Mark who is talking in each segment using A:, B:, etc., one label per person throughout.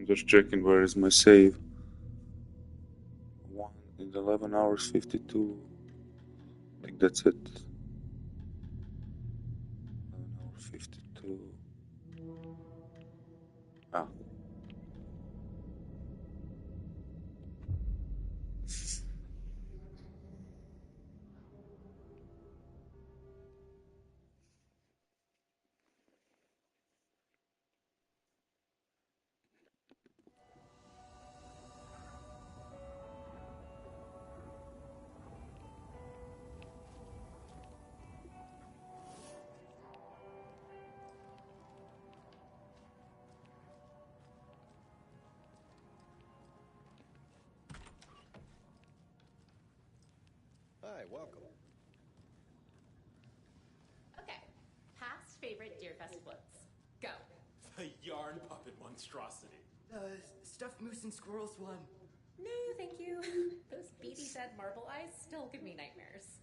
A: Just checking where is my save. 1 in 11 hours 52. I think that's it. 11 hours 52. Ah.
B: Hi, welcome.
C: Okay, past favorite Deerfest floats. Go.
D: The yarn puppet monstrosity.
E: Stuffed moose and squirrels one.
C: No, thank you. Those beady shed marble eyes still give me nightmares.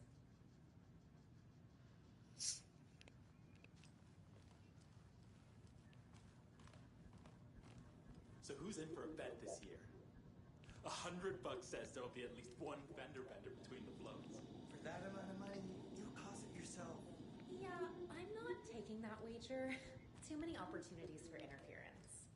D: So who's in for a bet this year? $100 says there'll be at least one fender bender between the floats.
E: For that amount of money, you'll cause it yourself.
C: Yeah, I'm not taking that wager. Too many opportunities for interference.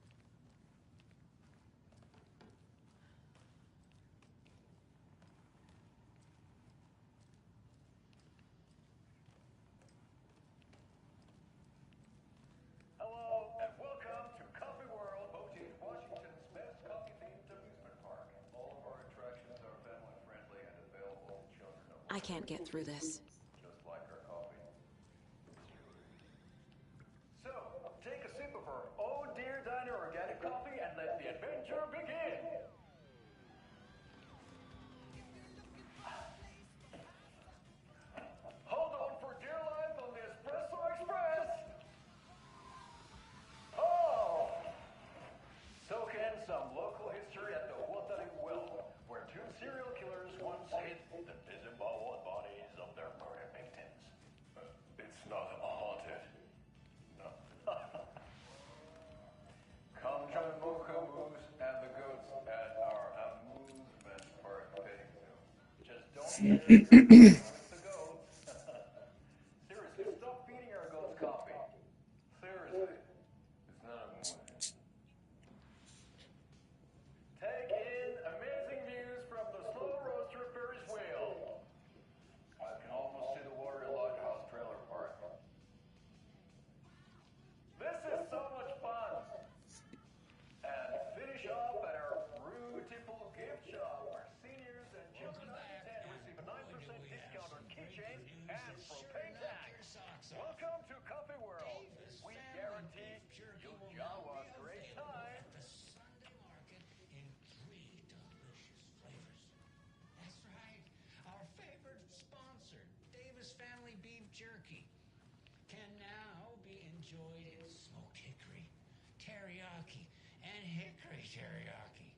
F: Hello, and welcome to Coffee World, hosting Washington's best coffee-themed amusement park. All of our attractions are family-friendly and available to children of
G: I can't get through this.
F: just like our coffee. So, take a sip of our Oh Dear Diner organic coffee and let the adventure begin. Hold on for dear life on the Espresso Express. Oh! Soak in some local history at the Watering Well, where two serial killers once hid the disemboweled bodies of their murder victims. It's not haunted. No. Come join Mocha Moose and the goats at our amusement park petting zoo. Just don't get with the goats. Seriously, stop feeding our goats coffee. Seriously. It's not a movie. Take in amazing views from the slow roaster Ferris wheel. I can almost see the Warrior Lighthouse trailer park. This is so much fun. And finish off at our Rue-Tipple gift shop, where seniors and children under 10 receive a 9% discount on keychains and propane tanks. Welcome to Coffee World. We guarantee you'll jaw a great time.
H: The Sunday market in 3 delicious flavors. That's right. Our favorite sponsor, Davis Family Beef Jerky, can now be enjoyed in smoked hickory, teriyaki, and hickory teriyaki.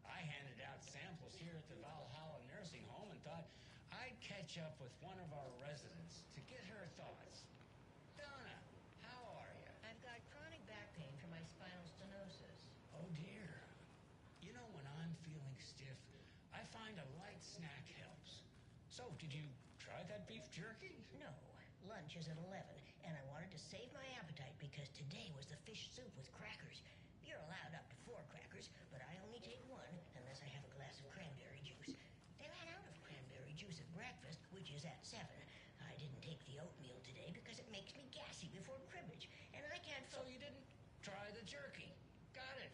H: I handed out samples here at the Valhalla Nursing Home and thought I'd catch up with one of our residents to get her thoughts. Donna, how are you?
I: I've got chronic back pain from my spinal stenosis.
H: Oh dear. You know, when I'm feeling stiff, I find a light snack helps. So, did you try that beef jerky?
I: No, lunch is at 11, and I wanted to save my appetite because today was the fish soup with crackers. You're allowed up to 4 crackers, but I only take 1 unless I have a glass of cranberry juice. They ran out of cranberry juice at breakfast, which is at 7. I didn't take the oatmeal today because it makes me gassy before cribbage, and I can't.
H: So you didn't try the jerky. Got it.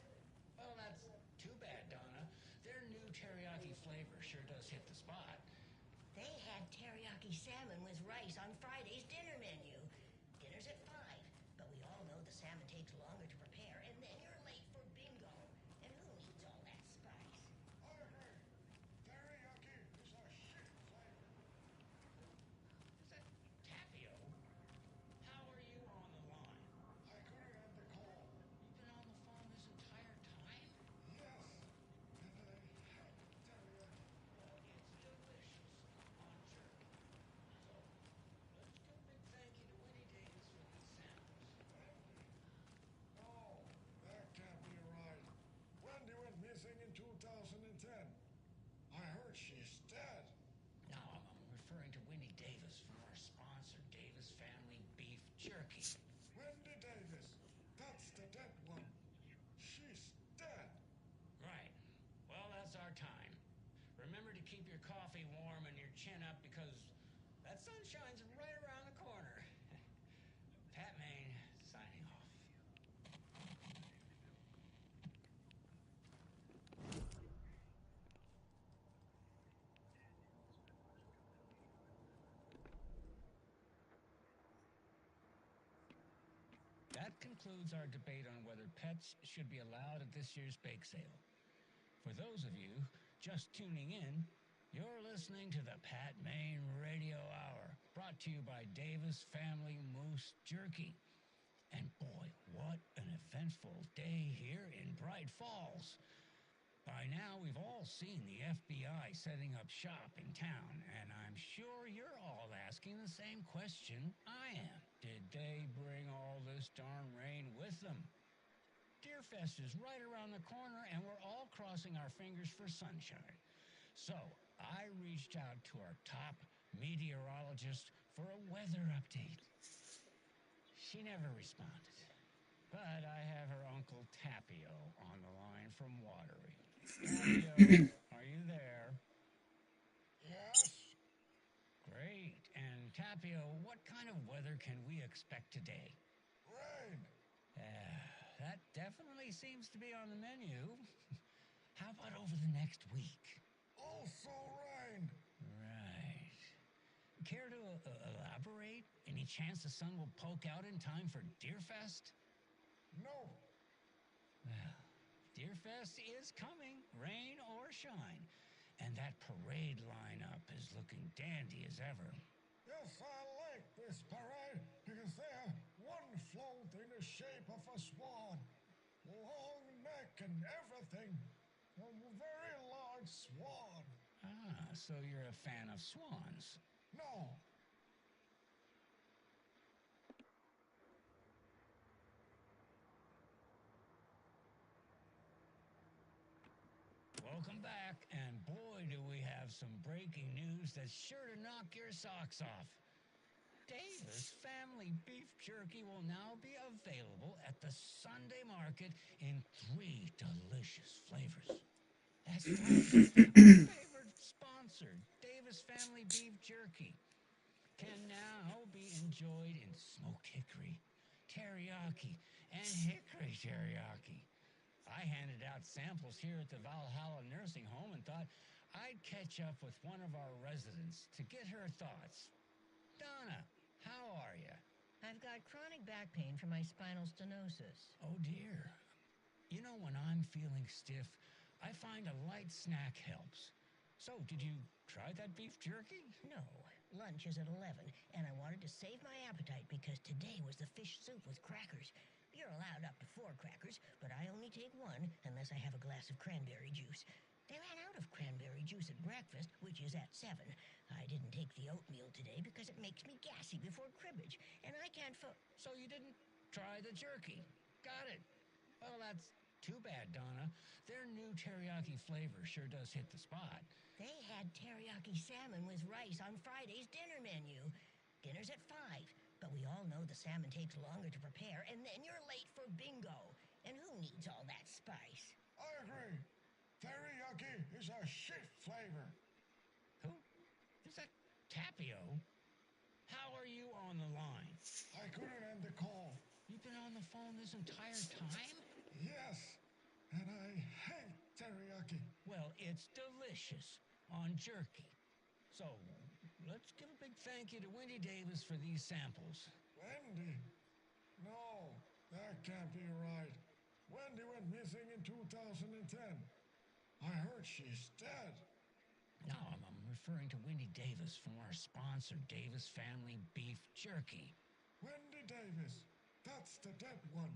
H: Well, that's too bad, Donna. Their new teriyaki flavor sure does hit the spot.
I: They had teriyaki salmon with rice on Friday's dinner menu. Dinner's at 5, but we all know the salmon takes longer to prepare, and then you're late for bingo. And who needs all that spice?
H: Teriyaki is a shit flavor. Is that Tapio? How are you on the line? I couldn't have the call. You've been on the phone this entire time? Yes. And I had teriyaki. Well, it's delicious on jerky. So, let's do a big thank you to Winnie Davis for these samples. Thank you. Oh, she's dead. No, I'm referring to Wendy Davis from our sponsor, Davis Family Beef Jerky. Wendy Davis. That's the dead one. She's dead. Right. Well, that's our time. Remember to keep your coffee warm and your chin up because that sunshine's right around the corner. Pat Maine, signing off. That concludes our debate on whether pets should be allowed at this year's bake sale. For those of you just tuning in, you're listening to the Pat Maine Radio Hour, brought to you by Davis Family Moose Jerky. And boy, what an eventful day here in Bright Falls. By now, we've all seen the FBI setting up shop in town, and I'm sure you're all asking the same question I am. Did they bring all this darn rain with them? Deerfest is right around the corner, and we're all crossing our fingers for sunshine. So, I reached out to our top meteorologist for a weather update. She never responded, but I have her Uncle Tapio on the line from Watery. Tapio, are you there? Yes. Great. And Tapio, what kind of weather can we expect today? Rain. That definitely seems to be on the menu. How about over the next week? Also rain. Right. Care to elaborate? Any chance the sun will poke out in time for Deerfest? No. Well, Deerfest is coming, rain or shine. And that parade lineup is looking dandy as ever. Yes, I like this parade because they have one float in the shape of a swan. Long neck and everything. A very large swan. Ah, so you're a fan of swans? No. Welcome back, and boy, do we have some breaking news that's sure to knock your socks off. Davis Family Beef Jerky will now be available at the Sunday market in 3 delicious flavors. That's right, our favorite sponsor, Davis Family Beef Jerky, can now be enjoyed in smoked hickory, teriyaki, and hickory teriyaki. I handed out samples here at the Valhalla Nursing Home and thought I'd catch up with one of our residents to get her thoughts. Donna, how are you?
I: I've got chronic back pain from my spinal stenosis.
H: Oh, dear. You know, when I'm feeling stiff, I find a light snack helps. So, did you try that beef jerky?
I: No, lunch is at 11, and I wanted to save my appetite because today was the fish soup with crackers. You're allowed up to 4 crackers, but I only take 1 unless I have a glass of cranberry juice. They ran out of cranberry juice at breakfast, which is at 7. I didn't take the oatmeal today because it makes me gassy before cribbage, and I can't
H: So you didn't try the jerky. Got it. Well, that's too bad, Donna. Their new teriyaki flavor sure does hit the spot.
I: They had teriyaki salmon with rice on Friday's dinner menu. Dinner's at 5, but we all know the salmon takes longer to prepare, and then you're late for bingo. And who needs all that spice?
H: I agree. Teriyaki is a shit flavor. Who? Is that Tapio? How are you on the line? I couldn't end the call. You've been on the phone this entire time? Yes, and I hate teriyaki. Well, it's delicious on jerky. So, let's give a big thank you to Wendy Davis for these samples. Wendy? No, that can't be right. Wendy went missing in 2010. I heard she's dead. No, I'm referring to Wendy Davis from our sponsor, Davis Family Beef Jerky. Wendy Davis. That's the dead one.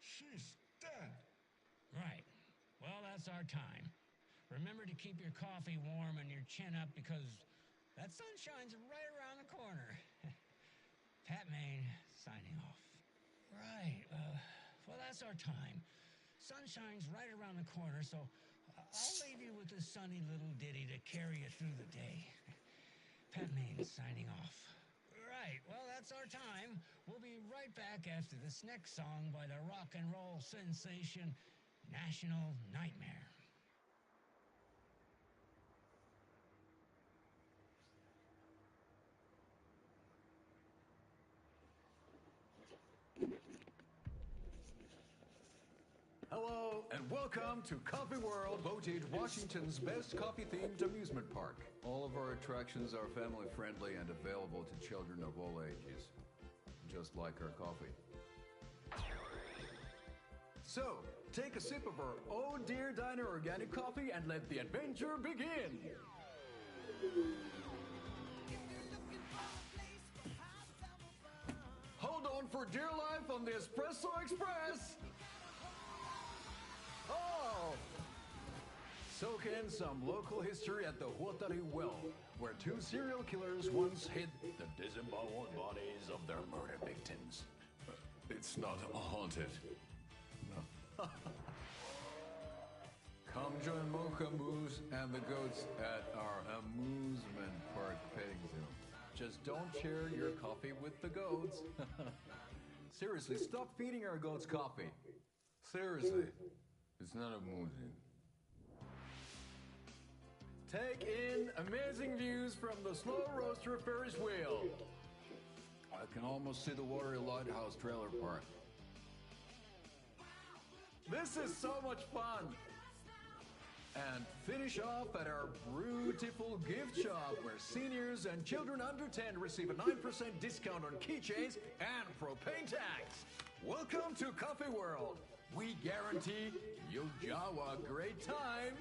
H: She's dead. Right. Well, that's our time. Remember to keep your coffee warm and your chin up because that sunshine's right around the corner. Pat Maine, signing off. Right. Well, that's our time. Sunshine's right around the corner, so I'll leave you with a sunny little ditty to carry you through the day. Pat Maine signing off. Right, well, that's our time. We'll be right back after this next song by the rock and roll sensation, National Nightmare.
B: Hello, and welcome to Coffee World, voted Washington's best coffee-themed amusement park. All of our attractions are family-friendly and available to children of all ages, just like our coffee. So, take a sip of our Oh Dear Diner organic coffee and let the adventure begin! Hold on for dear life on the Espresso Express! Oh! Soak in some local history at the Huatari Well, where two serial killers once hid the disemboweled bodies of their murder victims. It's not haunted. No. Come join Mocha Moose and the goats at our amusement park petting zoo. Just don't share your coffee with the goats. Seriously, stop feeding our goats coffee. Seriously. It's not amusing. Take in amazing views from the Slow Roaster Ferris wheel. I can almost see the Watery Lighthouse trailer park. This is so much fun. And finish off at our beautiful gift shop where seniors and children under 10 receive a 9% discount on keychains and propane tanks. Welcome to Coffee World. We guarantee you'll have a great time.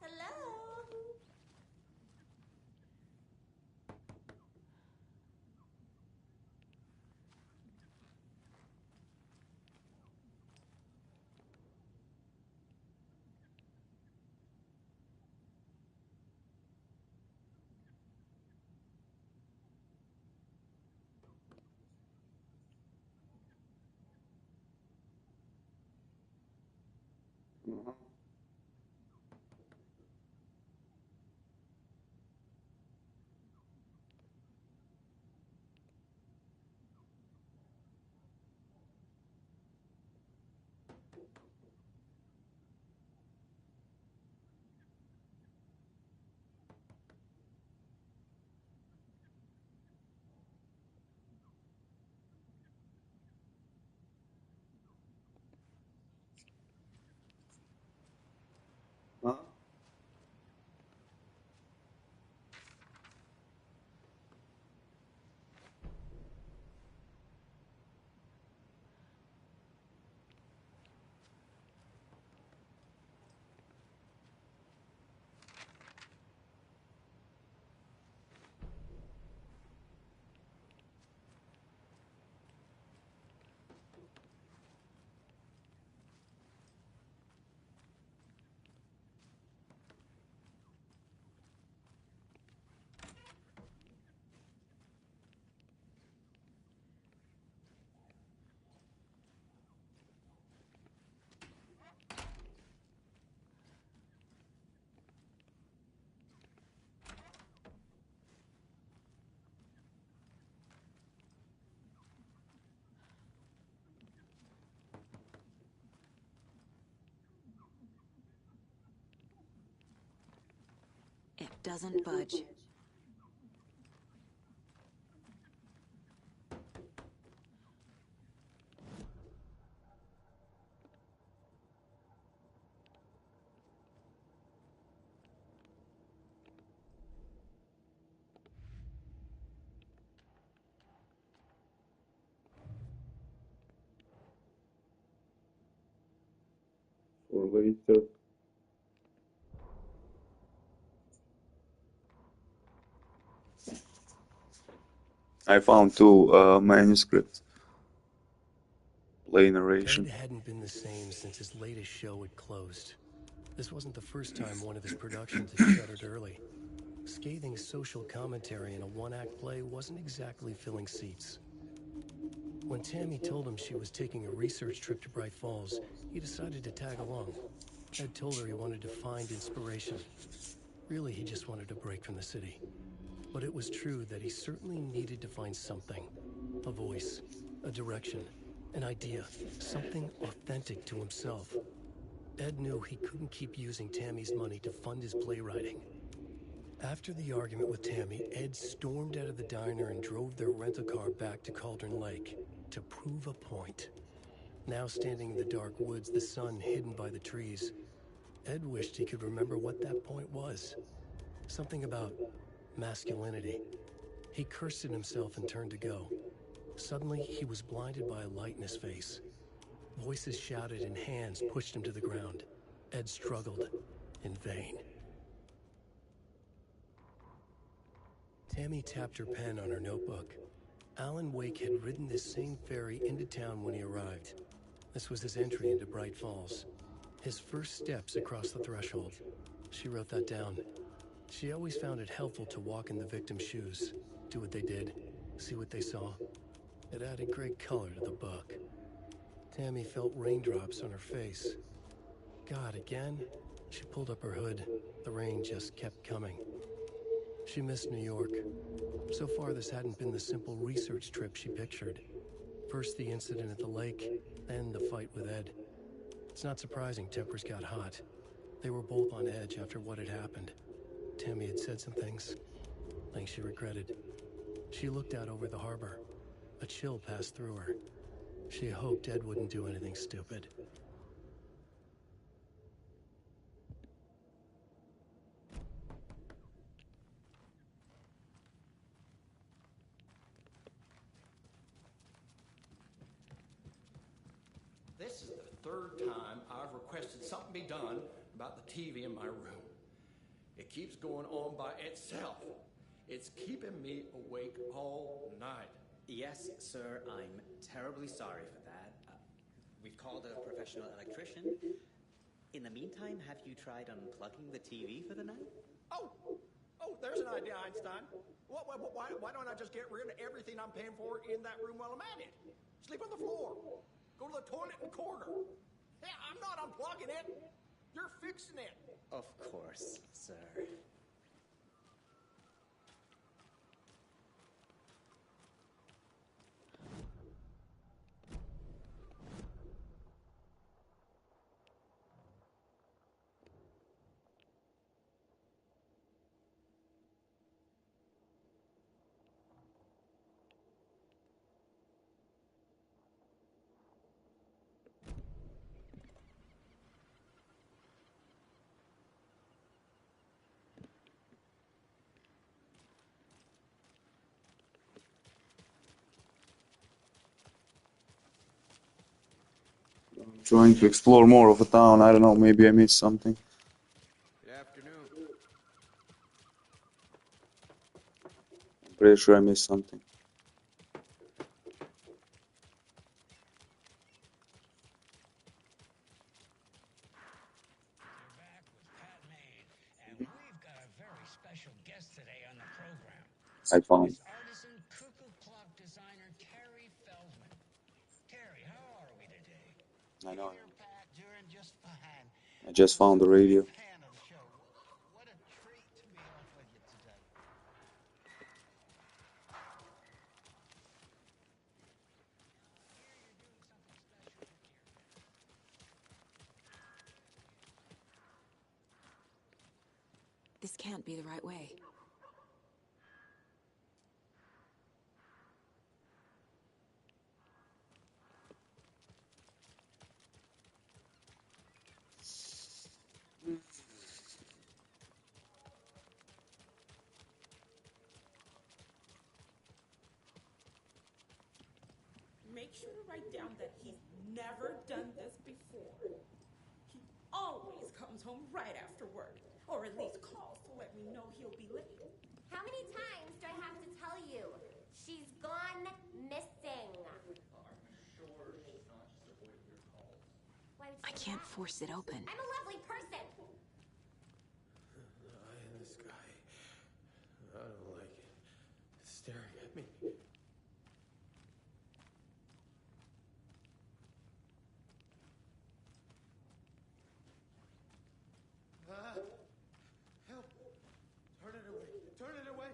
I: Hello? Hello?
A: Huh?
G: It doesn't budge.
A: later. I found two manuscripts. Play narration.
G: Ed hadn't been the same since his latest show had closed. This wasn't the first time one of his productions had shuttered early. Scathing social commentary in a one-act play wasn't exactly filling seats. When Tammy told him she was taking a research trip to Bright Falls, he decided to tag along. Ed told her he wanted to find inspiration. Really, he just wanted a break from the city. But it was true that he certainly needed to find something. A voice, a direction, an idea, something authentic to himself. Ed knew he couldn't keep using Tammy's money to fund his playwriting. After the argument with Tammy, Ed stormed out of the diner and drove their rental car back to Cauldron Lake to prove a point. Now standing in the dark woods, the sun hidden by the trees, Ed wished he could remember what that point was. Something about masculinity. He cursed at himself and turned to go. Suddenly, he was blinded by a light in his face. Voices shouted and hands pushed him to the ground. Ed struggled in vain. Tammy tapped her pen on her notebook. Alan Wake had ridden this same ferry into town when he arrived. This was his entry into Bright Falls. His first steps across the threshold. She wrote that down. She always found it helpful to walk in the victim's shoes, do what they did, see what they saw. It added great color to the book. Tammy felt raindrops on her face. God, again? She pulled up her hood. The rain just kept coming. She missed New York. So far, this hadn't been the simple research trip she pictured. First the incident at the lake, then the fight with Ed. It's not surprising tempers got hot. They were both on edge after what had happened. Tammy had said some things she regretted. She looked out over the harbor. A chill passed through her. She hoped Ed wouldn't do anything stupid.
J: This is the third time I've requested something be done about the TV in my room. It keeps going on by itself. It's keeping me awake all night.
K: Yes, sir, I'm terribly sorry for that. We've called a professional electrician. In the meantime, have you tried unplugging the TV for the night?
J: Oh, there's an idea, Einstein. Why don't I just get rid of everything I'm paying for in that room while I'm at it? Sleep on the floor. Go to the toilet in the corner. Yeah, I'm not unplugging it. You're fixing it.
K: Of course, sir.
A: Trying to explore more of a town. I don't know, maybe I missed something.
J: Good afternoon.
A: I'm pretty sure I missed something. I found.
H: Artisan cuckoo clock designer Terry Feldman. Terry, how are we today?
A: I know.
H: Doing just fine.
A: I just found the radio.
H: Fan of the show. What a treat to be on with you today.
L: This can't be the right way.
M: Make sure to write down that he's never done this before. He always comes home right after work. Or at least calls to let me know he'll be late.
N: How many times do I have to tell you? She's gone missing.
D: I'm sure she's not just avoiding your calls.
N: Why would
L: I
N: you do
L: can't
N: that?
L: force it open.
N: I'm a lovely person.
J: The eye in the sky. I don't like it. It's staring at me. Help! Turn it away! Turn it away!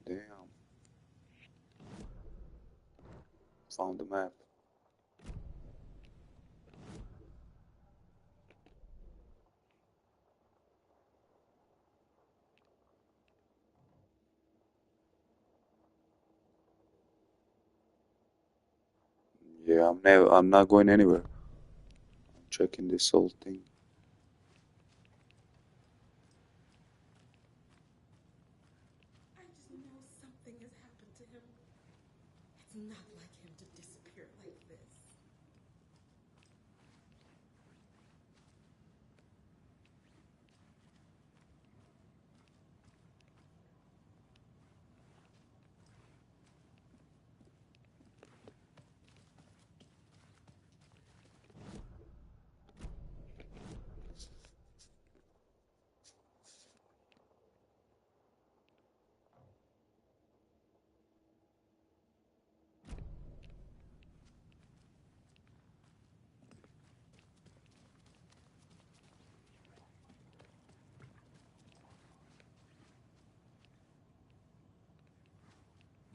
A: Damn. Found the map. Yeah, I'm not going anywhere. I'm checking this whole thing.
M: I just know something has happened to him. It's not like him to disappear like this.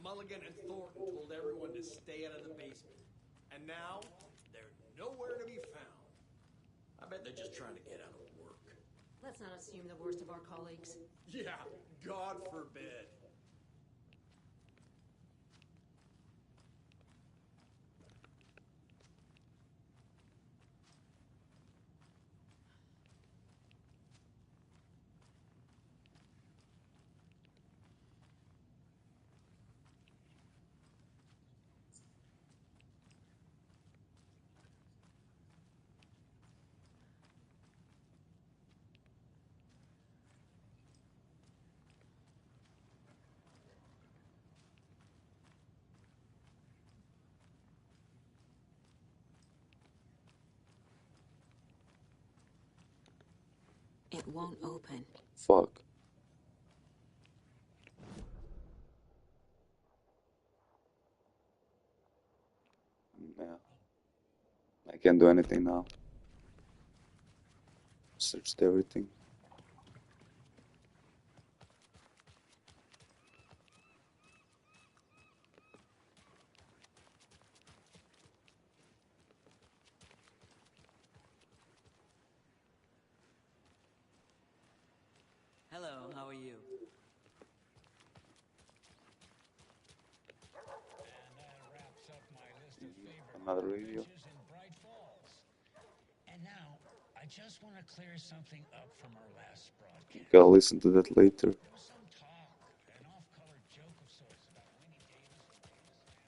J: Mulligan and Thornton told everyone to stay out of the basement. And now, they're nowhere to be found. I bet they're just trying to get out of work.
O: Let's not assume the worst of our colleagues.
J: Yeah, God forbid.
L: It won't open.
A: Fuck. Yeah. I can't do anything now. Searched everything.
K: Hello, how are you?
H: And that wraps up my list of favorite
A: Another radio.
H: benches in Bright Falls. And now, I just want to clear something up from our last broadcast.
A: Gotta listen to that later.
H: There was some talk, an off-color joke of sorts about Winnie Davis and Davis family.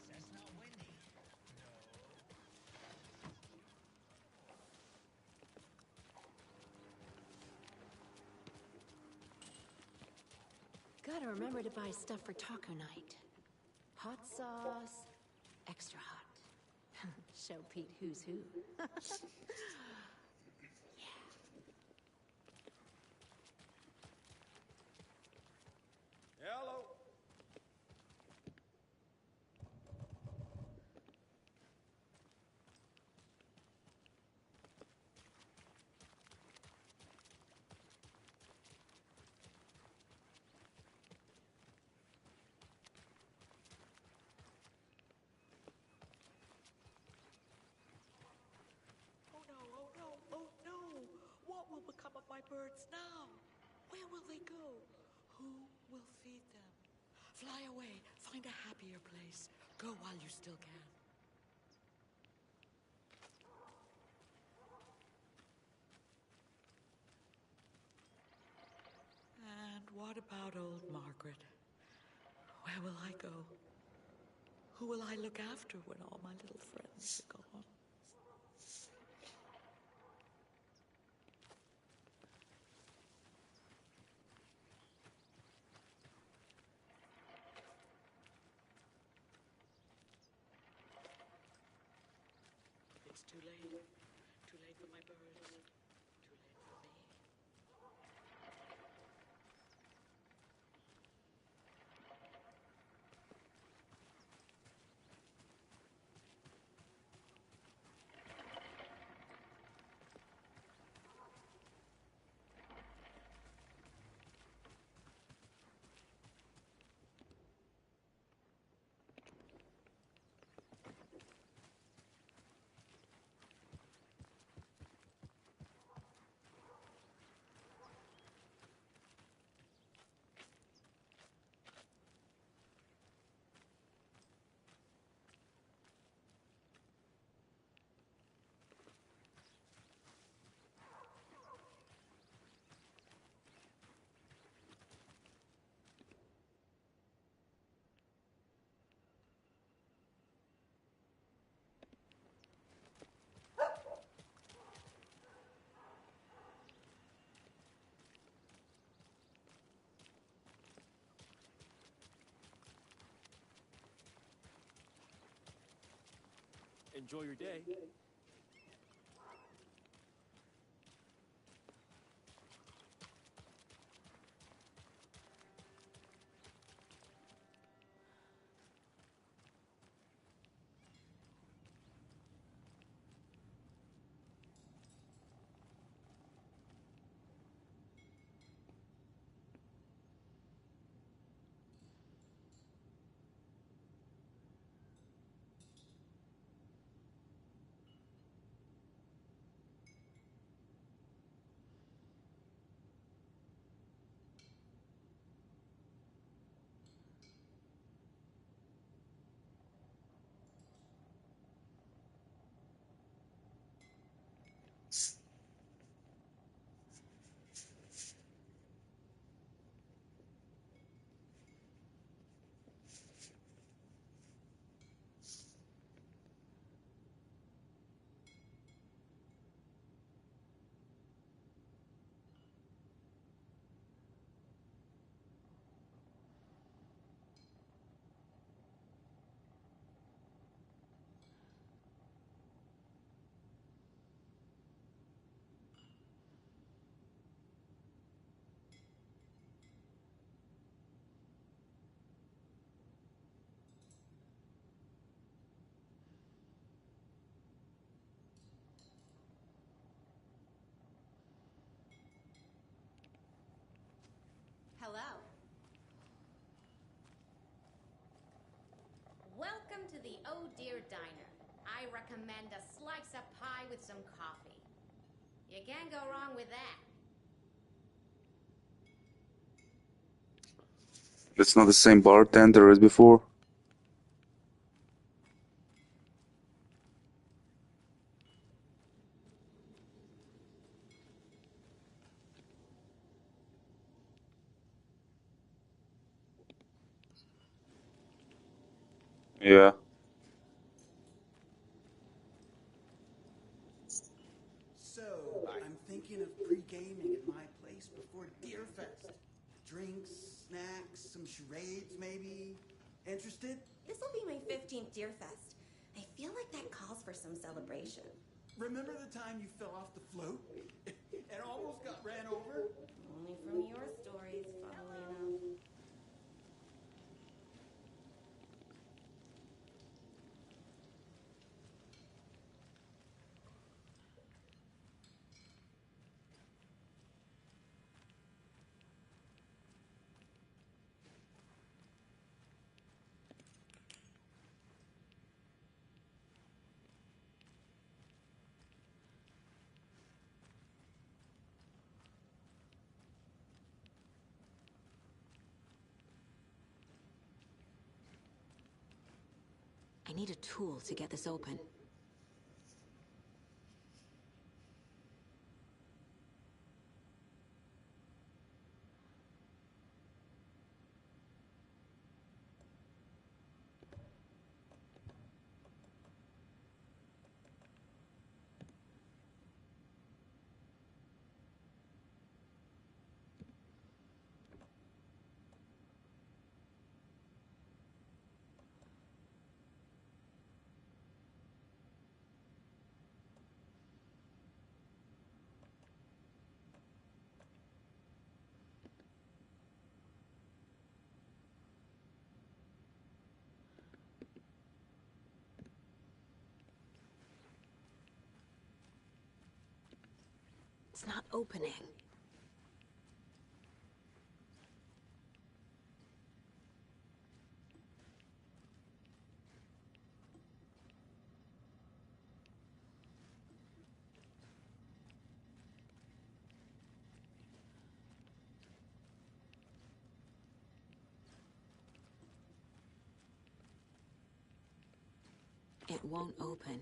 H: That's not Wendy.
O: Gotta remember to buy stuff for taco night. Hot sauce, extra hot. Show Pete who's who.
J: Hello.
P: Oh no, oh no, oh no! What will become of my birds now? Where will they go? Who will feed them? Fly away, find a happier place. Go while you still can. And what about old Margaret? Where will I go? Who will I look after when all my little friends are gone? It's too late. Too late for my birds. Too late for me.
Q: Enjoy your day.
C: Hello. Welcome to the Oh Dear Diner. I recommend a slice of pie with some coffee. You can't go wrong with that.
A: It's not the same bartender as before. Yeah.
E: So, I'm thinking of pre-gaming at my place before Deerfest. Drinks, snacks, some charades maybe. Interested?
M: This will be my 15th Deerfest. My
N: feel like that calls for some celebration.
E: Remember the time you fell off the float and almost got ran over?
N: Only from your stories, funnily enough.
O: I need a tool to get this open. It's not opening. It won't open.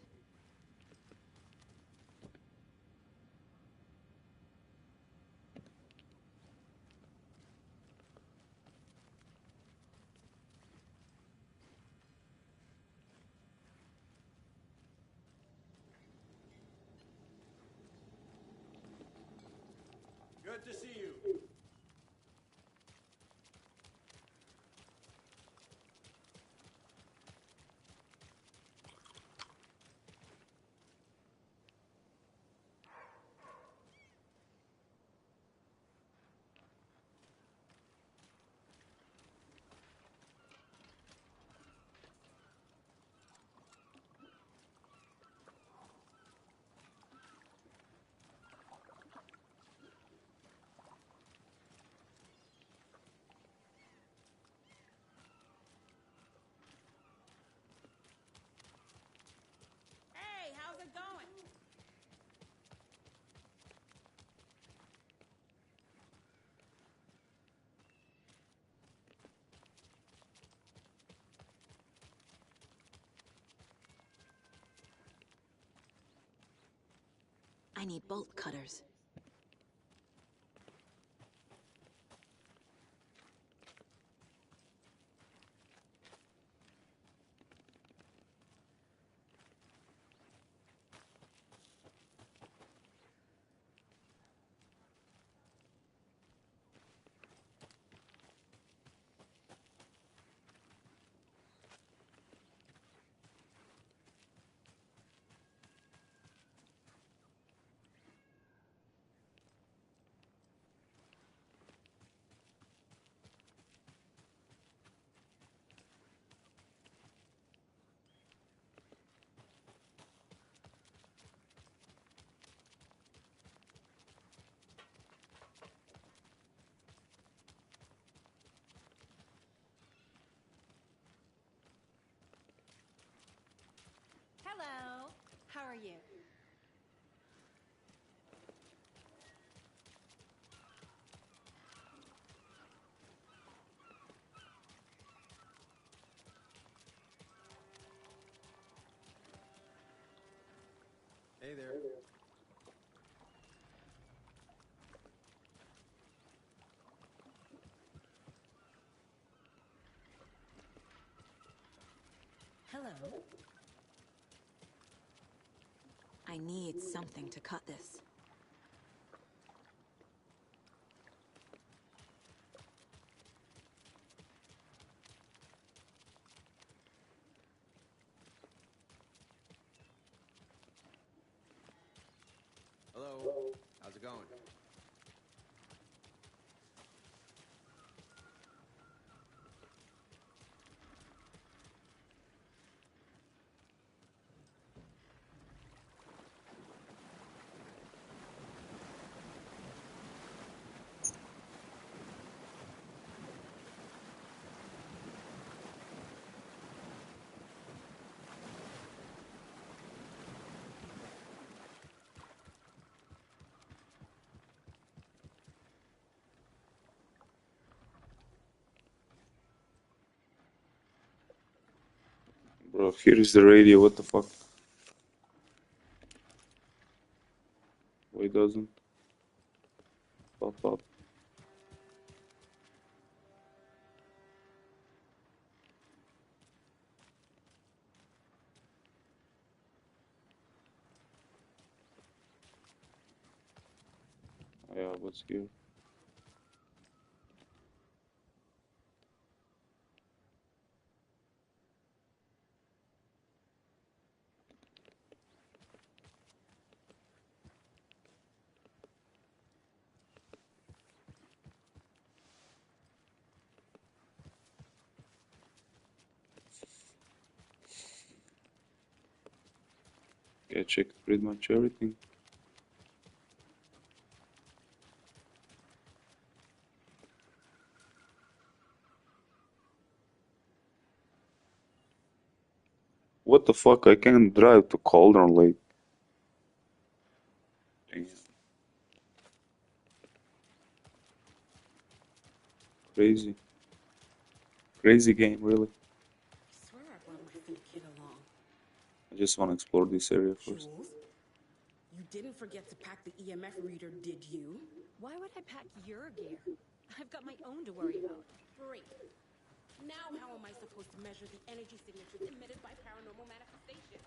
J: Good to see you.
M: Hey, how's it going?
O: I need bolt cutters. Hello. How are you?
Q: Hey there.
O: Hello. I need something to cut this.
Q: Hello. How's it going?
A: Bro, here is the radio. What the fuck? Why doesn't pop up? Yeah, what's here? Yeah, checked pretty much everything. What the fuck? I can't drive to Cauldron Lake. Damn. Crazy. Crazy game, really.
M: I swear I brought my Finna kid along.
A: I just want to explore this area first.
M: Jules, you didn't forget to pack the EMF reader, did you?
R: Why would I pack your gear? I've got my own to worry about.
M: Great. Now how am I supposed to measure the energy signatures emitted by paranormal manifestation?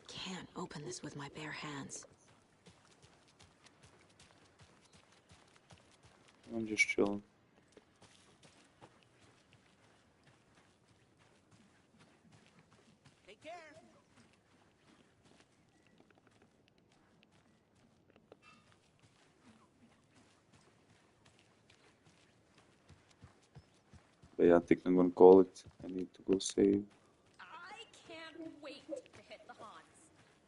O: Can't open this with my bare hands.
A: I'm just chilling.
J: Take care.
A: But yeah, I think I'm gonna call it. I need to go save.
R: I can't wait to hit the haunts.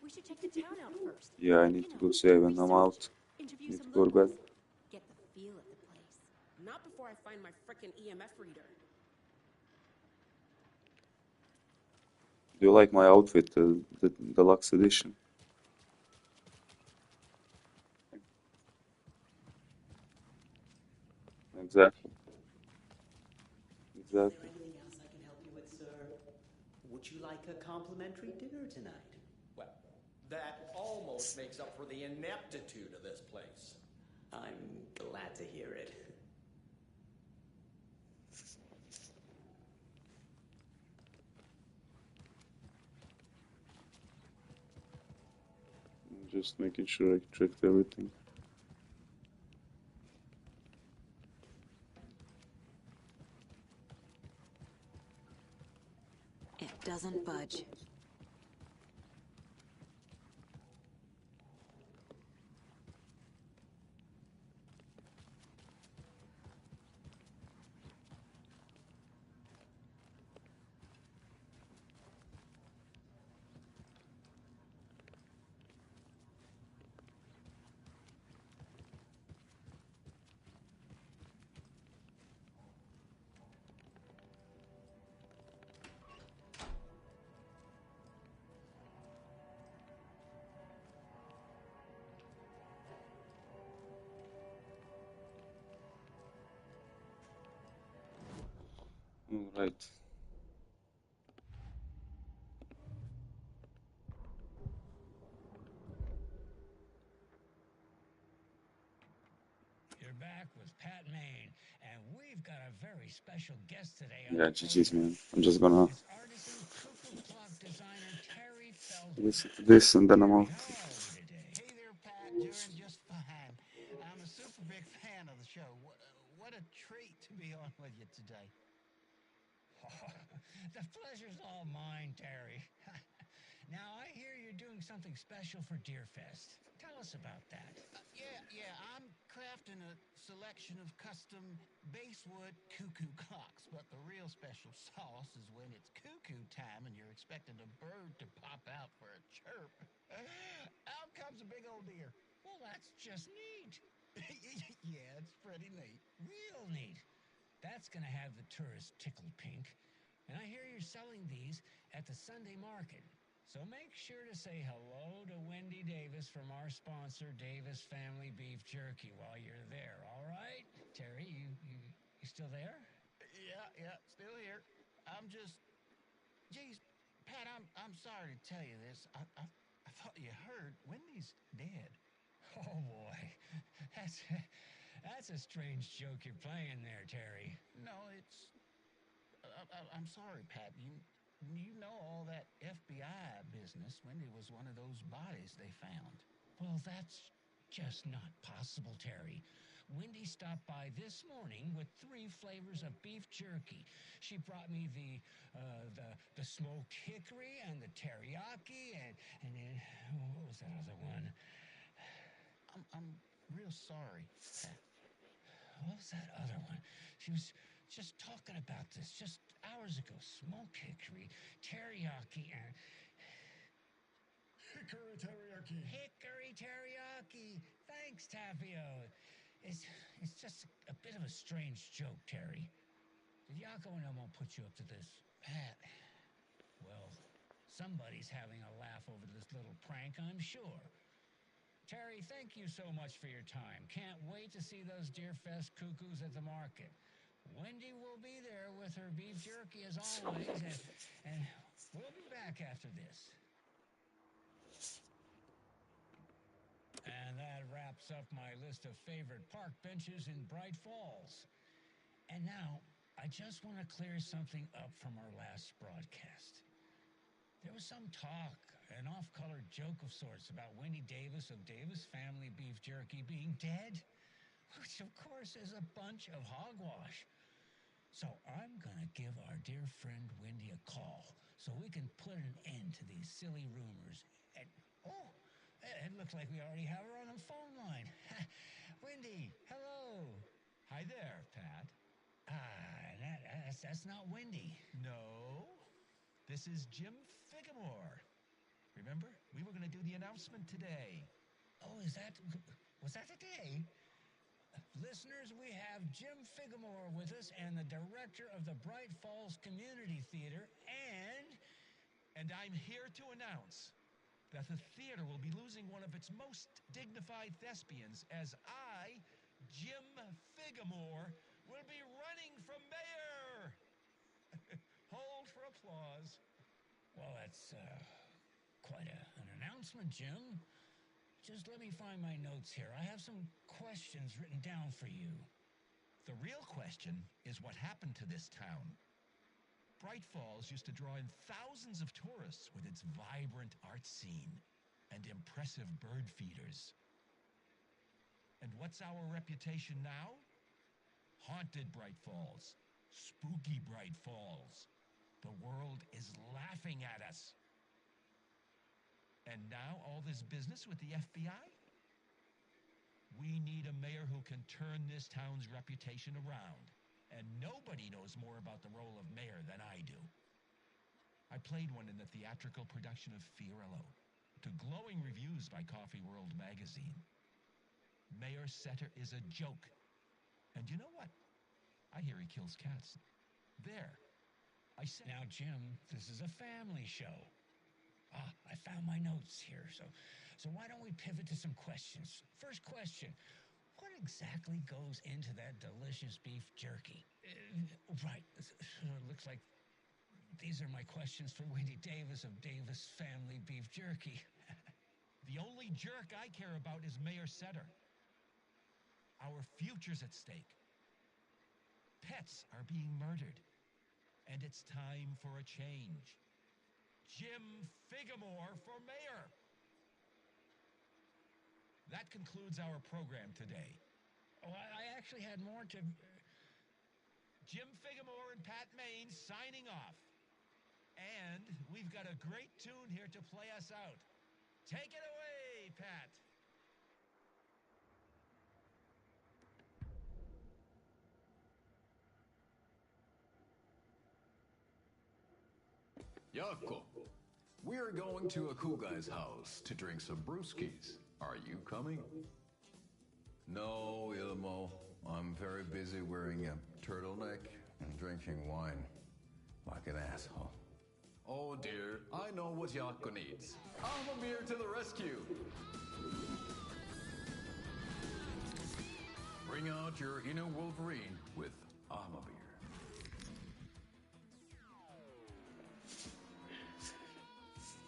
R: We should check the town out first.
A: Yeah, I need to go save and I'm out.
R: Interview
A: Need
R: some
A: to go to bed.
R: locals. Get the feel of the place.
M: Not before I find my frickin' EMF reader.
A: Do you like my outfit, the deluxe edition? Exactly.
K: Is there
A: Exactly.
K: anything else I can help you with, sir? Would you like a complimentary dinner tonight?
J: Well, that almost makes up for the ineptitude of this place.
K: I'm glad to hear it.
A: I'm just making sure I checked everything.
O: It doesn't budge.
A: All right.
H: You're back with Pat Maine, and we've got a very special guest today on
A: Yeah,
H: the
A: GG's,
H: program.
A: man. I'm just gonna
H: It's artisan cuckoo clock designer Terry Feldman.
A: listen to this and then I'm
H: Terry,
A: out.
H: how are we today?
S: Hey there, Pat. Doing just fine. I'm a super big fan of the show. What a treat to be on with you today. The pleasure's all mine, Terry. Now, I hear you're doing something special for Deerfest. Tell us about that.
H: Yeah, I'm crafting a selection of custom basswood cuckoo clocks, but the real special sauce is when it's cuckoo time and you're expecting a bird to pop out for a chirp. Out comes a big old deer.
S: Well, that's just neat.
H: Yeah, it's pretty neat.
S: Real neat. That's gonna have the tourists tickled pink. And I hear you're selling these at the Sunday market. So make sure to say hello to Wendy Davis from our sponsor, Davis Family Beef Jerky, while you're there, all right? Terry, you still there?
H: Yeah, still here. I'm just... Geez, Pat, I'm sorry to tell you this. I thought you heard Wendy's dead.
S: Oh, boy. That's a strange joke you're playing there, Terry.
H: No, it's... I'm sorry, Pat. You know all that FBI business. Wendy was one of those bodies they found.
S: Well, that's just not possible, Terry. Wendy stopped by this morning with 3 flavors of beef jerky. She brought me the smoked hickory and the teriyaki and then what was that other one?
H: I'm real sorry, Pat.
S: What was that other one? She was just talking about this just hours ago. Smoked hickory, teriyaki, and...
B: Hickory teriyaki.
S: Hickory teriyaki. Thanks, Tapio. It's just a bit of a strange joke, Terry. Did Yako and Elmo put you up to this?
H: Pat.
S: Well, somebody's having a laugh over this little prank, I'm sure. Terry, thank you so much for your time. Can't wait to see those Deerfest cuckoos at the market. Wendy will be there with her beef jerky as always, and we'll be back after this. And that wraps up my list of favorite park benches in Bright Falls. And now, I just want to clear something up from our last broadcast. There was some talk, an off-color joke of sorts about Wendy Davis of Davis Family Beef Jerky being dead, which of course is a bunch of hogwash. So I'm gonna give our dear friend Wendy a call so we can put an end to these silly rumors. And it looks like we already have her on the phone line. Wendy, hello.
T: Hi there, Pat.
S: That's not Wendy.
T: No, this is Jim Figamore. Remember, we were going to do the announcement today.
S: Oh, was that today? Listeners, we have Jim Figamore with us and the director of the Bright Falls Community Theater
T: And I'm here to announce that the theater will be losing one of its most dignified thespians as I, Jim Figamore, will be running for mayor. Hold for applause.
S: Well, that's quite an announcement, Jim. Just let me find my notes here. I have some questions written down for you.
T: The real question is what happened to this town. Bright Falls used to draw in thousands of tourists with its vibrant art scene and impressive bird feeders. And what's our reputation now? Haunted Bright Falls. Spooky Bright Falls. The world is laughing at us. And now all this business with the FBI? We need a mayor who can turn this town's reputation around. And nobody knows more about the role of mayor than I do. I played one in the theatrical production of Fiorillo, to glowing reviews by Coffee World magazine. Mayor Setter is a joke. And you know what? I hear he kills cats. There. I said...
S: Now, Jim, this is a family show. I found my notes here, so why don't we pivot to some questions? First question, what exactly goes into that delicious beef jerky? Right, it looks like these are my questions for Wendy Davis of Davis Family Beef Jerky.
T: The only jerk I care about is Mayor Setter. Our future's at stake. Pets are being murdered. And it's time for a change. Jim Figamore for mayor. That concludes our program today.
S: Oh, I actually had more to...
T: Jim Figamore and Pat Main signing off. And we've got a great tune here to play us out. Take it away, Pat.
B: Yako, we're going to a cool guy's house to drink some brewskis. Are you coming?
U: No, Ilmo. I'm very busy wearing a turtleneck and drinking wine like an asshole.
B: Oh dear, I know what Yako needs. Amamir to the rescue! Bring out your inner Wolverine with Amamir.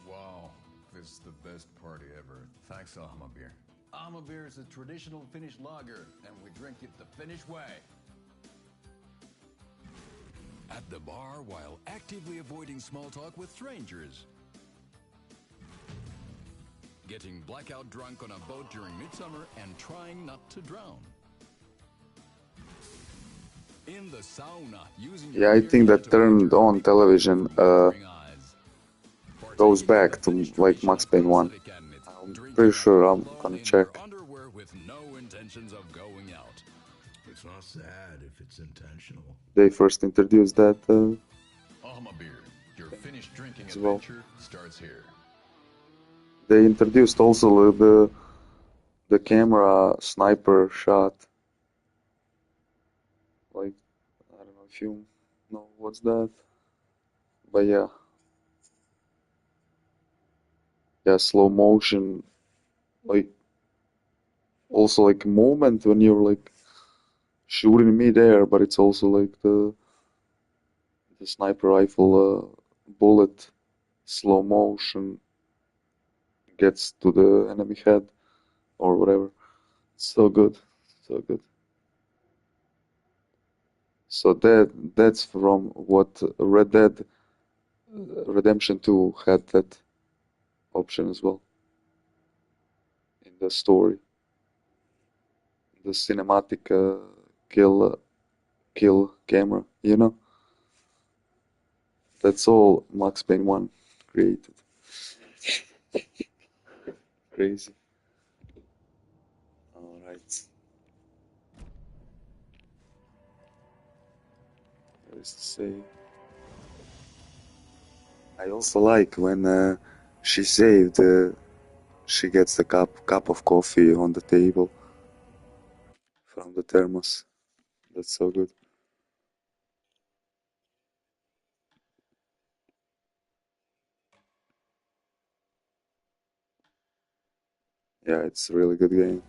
U: Wow, this is the best party ever. Thanks, Ahmabir.
B: Amamir is a traditional Finnish lager, and we drink it the Finnish way.
V: At the bar while actively avoiding small talk with strangers. Getting blackout drunk on a boat during midsummer and trying not to drown. In the sauna, using
A: Yeah, I think that turned on television goes back to like Max Payne 1. I'm pretty sure I'm gonna check.
V: underwear with no intentions of going out.
T: It's not sad if it's intentional.
A: They first introduced that
B: Amamir, your Finnish drinking
A: as well.
B: adventure starts here.
A: They introduced also the camera sniper shot. Like, I don't know if you know what's that, but yeah. Yeah, slow motion, like, also like a moment when you're like shooting midair, but it's also like the sniper rifle bullet slow motion gets to the enemy head or whatever. So good, so good. So that's from what Red Dead Redemption 2 had that option as well in the story. The cinematic kill camera, you know? That's all Max Payne 1 created. Crazy. Alright. What is to say? I also like when she saved, she gets the cup of coffee on the table from the thermos. That's so good. Yeah, it's a really good game.